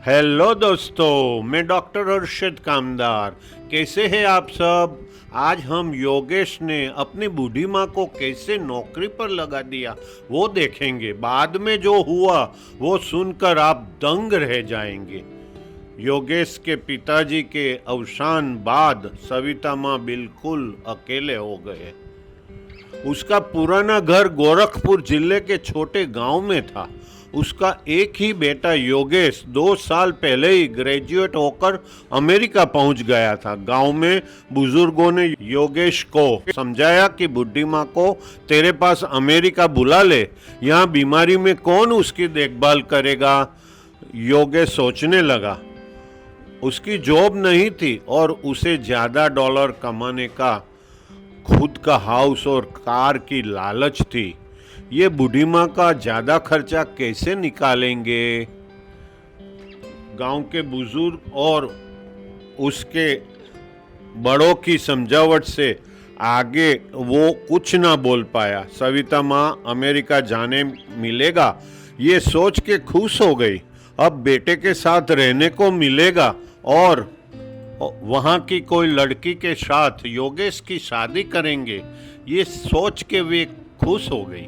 Hello दोस्तों, मैं doctor Arshad कामदार। कैसे हैं आप सब? आज हम योगेश ने अपनी बूढ़ी माँ को कैसे नौकरी पर लगा दिया वो देखेंगे। बाद में जो हुआ वो सुनकर आप दंग रह जाएंगे। योगेश के पिताजी के अवसान बाद सविता माँ बिल्कुल अकेले हो गए। उसका पुराना घर गोरखपुर जिले के छोटे गांव में था। उसका एक ही बेटा योगेश 2 साल पहले ही ग्रेजुएट होकर अमेरिका पहुंच गया था। गांव में बुजुर्गों ने योगेश को समझाया कि बुढ़ी माँ को तेरे पास अमेरिका बुला ले, यहाँ बीमारी में कौन उसकी देखभाल करेगा। योगेश सोचने लगा। उसकी जॉब नहीं थी और उसे ज्यादा डॉलर कमाने का खुद का हाउस और कार की लालच थी। ये बूढ़ी माँ का ज्यादा खर्चा कैसे निकालेंगे? गांव के बुजुर्ग और उसके बड़ों की समझावट से आगे वो कुछ ना बोल पाया। सविता माँ अमेरिका जाने मिलेगा ये सोच के खुश हो गई। अब बेटे के साथ रहने को मिलेगा और वहाँ की कोई लड़की के साथ योगेश की शादी करेंगे, ये सोच के वे खुश हो गई।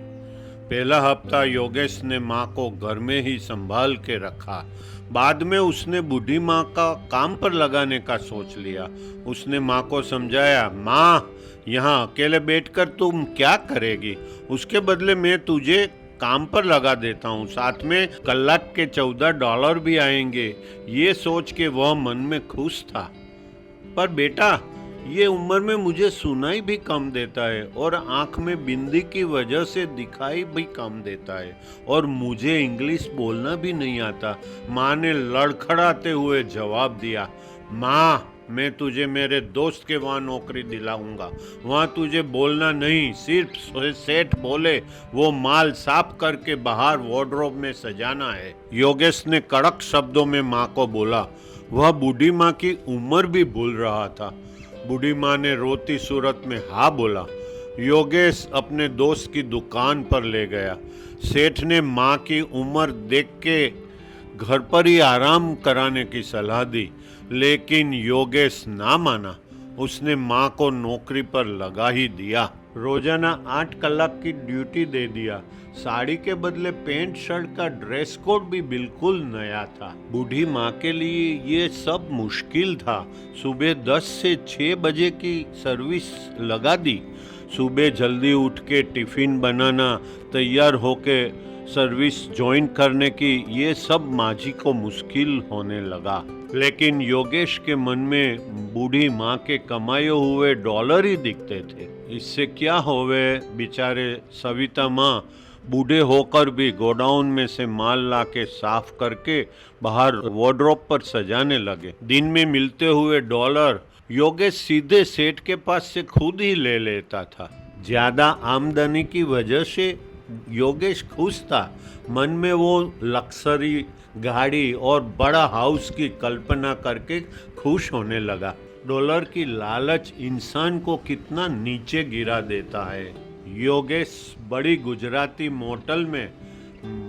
पहला हफ्ता योगेश ने माँ को घर में ही संभाल के रखा। बाद में उसने बूढ़ी माँ का काम पर लगाने का सोच लिया। उसने माँ को समझाया, माँ यहाँ अकेले बैठकर तुम क्या करेगी? उसके बदले मैं तुझे काम पर लगा देता हूँ, साथ में कलाक के $14 भी आएंगे। ये सोच के वह मन में खुश था। पर बेटा, ये उम्र में मुझे सुनाई भी कम देता है और आंख में बिंदी की वजह से दिखाई भी कम देता है और मुझे इंग्लिश बोलना भी नहीं आता। माँ ने लड़खड़ाते हुए जवाब दिया, माँ मैं तुझे मेरे दोस्त के वहाँ नौकरी दिलाऊंगा। वहाँ तुझे बोलना नहीं, सिर्फ सेठ बोले वो माल साफ करके बाहर वार्डरोब में सजाना है। योगेश ने कड़क शब्दों में माँ को बोला। वह बूढ़ी माँ की उम्र भी भूल रहा था। बूढ़ी माँ ने रोती सूरत में हाँ बोला। योगेश अपने दोस्त की दुकान पर ले गया। सेठ ने माँ की उम्र देख के घर पर ही आराम कराने की सलाह दी, लेकिन योगेश ना माना। उसने माँ को नौकरी पर लगा ही दिया। रोजाना 8 कलाक की ड्यूटी दे दिया। साड़ी के बदले पैंट शर्ट का ड्रेस कोड भी बिल्कुल नया था। बूढ़ी माँ के लिए ये सब मुश्किल था। सुबह 10 से 6 बजे की सर्विस लगा दी। सुबह जल्दी उठ के टिफिन बनाना, तैयार होके सर्विस ज्वाइन करने की, ये सब माझी को मुश्किल होने लगा। लेकिन योगेश के मन में बूढ़ी माँ के कमाए हुए डॉलर ही दिखते थे। इससे क्या होवे, बेचारे सविता माँ बूढ़े होकर भी गोडाउन में से माल लाके साफ करके बाहर वार्डरोब पर सजाने लगे। दिन में मिलते हुए डॉलर योगेश सीधे सेठ के पास से खुद ही ले लेता था। ज्यादा आमदनी की वजह से योगेश खुश था। मन में वो लक्सरी गाड़ी और बड़ा हाउस की कल्पना करके खुश होने लगा। डॉलर की लालच इंसान को कितना नीचे गिरा देता है। योगेश बड़ी गुजराती मोटल में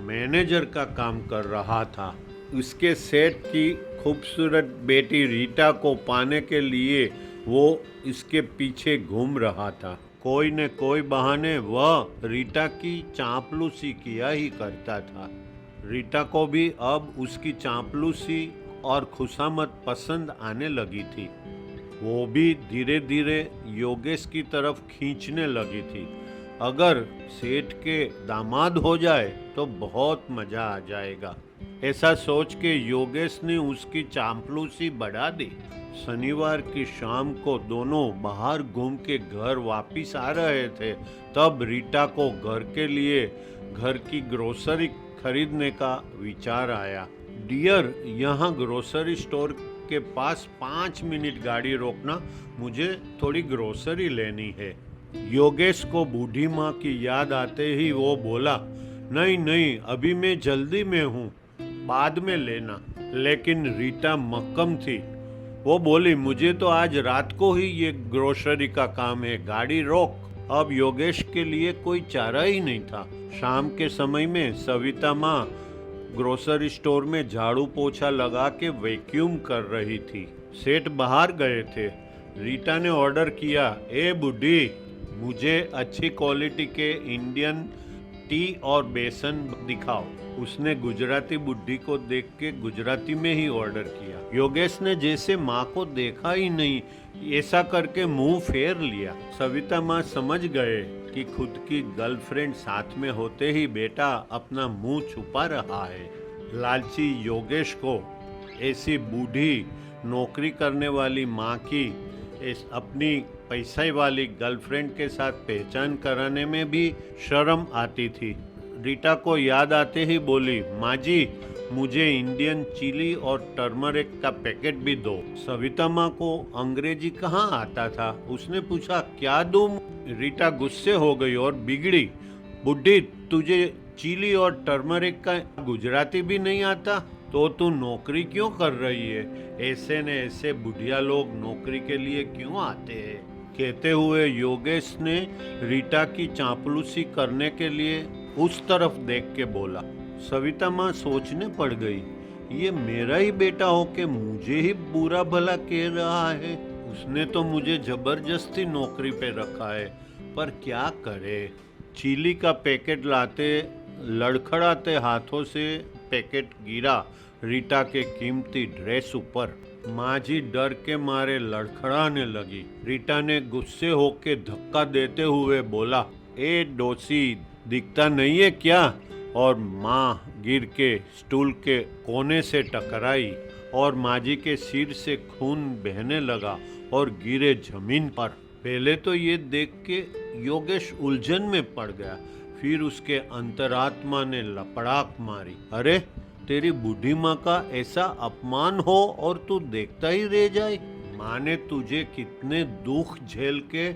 मैनेजर का काम कर रहा था। उसके सेठ की खूबसूरत बेटी रीटा को पाने के लिए वो इसके पीछे घूम रहा था। कोई न कोई बहाने वह रीटा की चापलूसी किया ही करता था। रीटा को भी अब उसकी चापलूसी और खुशामद पसंद आने लगी थी। वो भी धीरे धीरे योगेश की तरफ खींचने लगी थी। अगर सेठ के दामाद हो जाए तो बहुत मजा आ जाएगा, ऐसा सोच के योगेश ने उसकी चापलूसी बढ़ा दी। शनिवार की शाम को दोनों बाहर घूम के घर वापिस आ रहे थे, तब रीटा को घर के लिए घर की ग्रोसरी खरीदने का विचार आया। डियर, यहाँ ग्रोसरी स्टोर के पास 5 मिनट गाड़ी रोकना, मुझे थोड़ी ग्रोसरी लेनी है। योगेश को बूढ़ी माँ की याद आते ही वो बोला, नहीं नहीं, अभी मैं जल्दी में हूँ, बाद में लेना। लेकिन रीटा मक्कम थी। वो बोली, मुझे तो आज रात को ही ये ग्रोसरी का काम है, गाड़ी रोक। अब योगेश के लिए कोई चारा ही नहीं था। शाम के समय में सविता माँ ग्रोसरी स्टोर में झाड़ू पोछा लगा के वैक्यूम कर रही थी। सेठ बाहर गए थे। रीटा ने ऑर्डर किया, ए बुड्ढी, मुझे अच्छी क्वालिटी के इंडियन टी और बेसन दिखाओ। उसने गुजराती बुड्ढी को देख के गुजराती में ही ऑर्डर किया। योगेश ने जैसे माँ को देखा ही नहीं ऐसा करके मुंह फेर लिया। सविता माँ समझ गए कि खुद की गर्लफ्रेंड साथ में होते ही बेटा अपना मुंह छुपा रहा है। लालची योगेश को ऐसी बूढ़ी नौकरी करने वाली माँ की अपनी पैसे वाली गर्लफ्रेंड के साथ पहचान कराने में भी शर्म आती थी। रीटा को याद आते ही बोली, माँ जी, मुझे इंडियन चिली और टर्मरिक का पैकेट भी दो। सविता माँ को अंग्रेजी कहाँ आता था। उसने पूछा, क्या दूं? रीटा गुस्से हो गई और बिगड़ी। बुड्ढी, तुझे चिली और टर्मरिक का गुजराती भी नहीं आता तो तू नौकरी क्यों कर रही है? ऐसे ने ऐसे बुढ़िया लोग नौकरी के लिए क्यों आते हैं? कहते हुए योगेश ने रीटा की चापलूसी करने के लिए उस तरफ देख के बोला। सविता माँ सोचने पड़ गई, ये मेरा ही बेटा हो के मुझे ही बुरा भला कह रहा है। उसने तो मुझे जबरदस्ती नौकरी पे रखा है, पर क्या करे। चिली का पैकेट लाते लड़खड़ाते हाथों से पैकेट गिरा रीटा के कीमती ड्रेस ऊपर। माँ जी डर के मारे लड़खड़ाने लगी। रीटा ने गुस्से होके धक्का देते हुए बोला, ए डोसी, दिखता नहीं है क्या? और माँ गिर के स्टूल के कोने से टकराई और माँ जी के सिर से खून बहने लगा और गिरे जमीन पर। पहले तो ये देख के योगेश उलझन में पड़ गया, फिर उसके अंतरात्मा ने लपड़ाक मारी, अरे तेरी बूढ़ी माँ का ऐसा अपमान हो और तू देखता ही रह जाए। माँ ने तुझे कितने दुख झेल के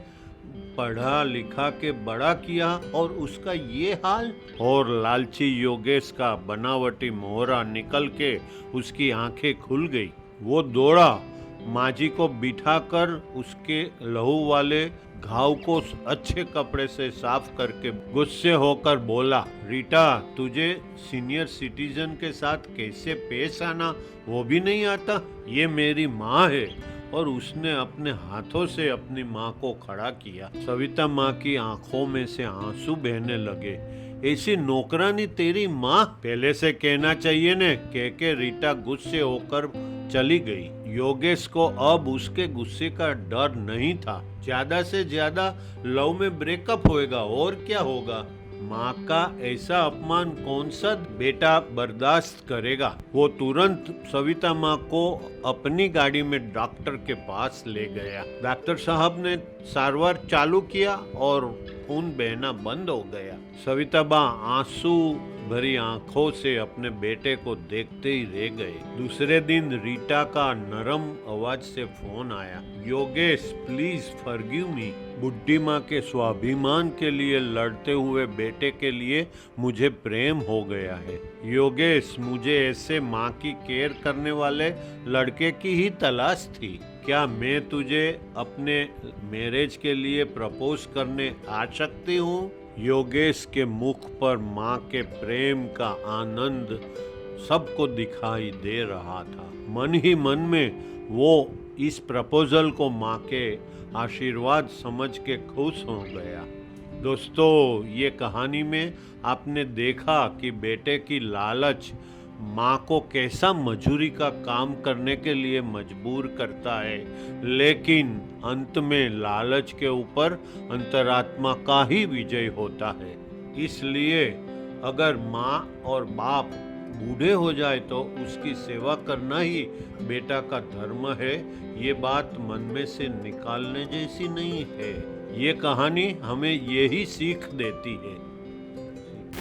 पढ़ा लिखा के बड़ा किया और उसका ये हाल। और लालची योगेश का बनावटी मोहरा निकल के उसकी आंखें खुल गई। वो दौड़ा, माँ जी को बिठाकर उसके लहू वाले घाव को अच्छे कपड़े से साफ करके गुस्से होकर बोला, रीटा, तुझे सीनियर सिटीजन के साथ कैसे पेश आना वो भी नहीं आता? ये मेरी माँ है। और उसने अपने हाथों से अपनी माँ को खड़ा किया। सविता माँ की आंखों में से आंसू बहने लगे। ऐसी नौकरानी तेरी माँ? पहले से कहना चाहिए ने, कह के रीटा गुस्से होकर चली गई। योगेश को अब उसके गुस्से का डर नहीं था। ज्यादा से ज्यादा लव में ब्रेकअप होएगा और क्या होगा। माँ का ऐसा अपमान कौन सा बेटा बर्दाश्त करेगा। वो तुरंत सविता माँ को अपनी गाड़ी में डॉक्टर के पास ले गया। डॉक्टर साहब ने सारवार चालू किया और खून बहना बंद हो गया। सविता माँ आंसू भरी आंखों से अपने बेटे को देखते ही रह गए। दूसरे दिन रीटा का नरम आवाज से फोन आया, योगेश, प्लीज फॉरगिव मी। बुड्ढी माँ के स्वाभिमान के लिए लड़ते हुए बेटे के लिए मुझे प्रेम हो गया है। योगेश, मुझे ऐसे माँ की केयर करने वाले लड़के की ही तलाश थी। क्या मैं तुझे अपने मैरिज के लिए प्रपोज करने आ सकती हूँ? योगेश के मुख पर माँ के प्रेम का आनंद सबको दिखाई दे रहा था। मन ही मन में वो इस प्रपोजल को माँ के आशीर्वाद समझ के खुश हो गया। दोस्तों, ये कहानी में आपने देखा कि बेटे की लालच माँ को कैसा मजूरी का काम करने के लिए मजबूर करता है, लेकिन अंत में लालच के ऊपर अंतरात्मा का ही विजय होता है। इसलिए अगर माँ और बाप बूढ़े हो जाए तो उसकी सेवा करना ही बेटा का धर्म है। ये बात मन में से निकालने जैसी नहीं है। ये कहानी हमें यही सीख देती है।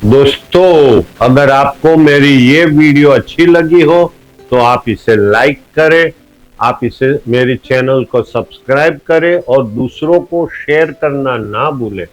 दोस्तों, अगर आपको मेरी ये वीडियो अच्छी लगी हो तो आप इसे लाइक करें, आप इसे मेरे चैनल को सब्सक्राइब करें और दूसरों को शेयर करना ना भूलें।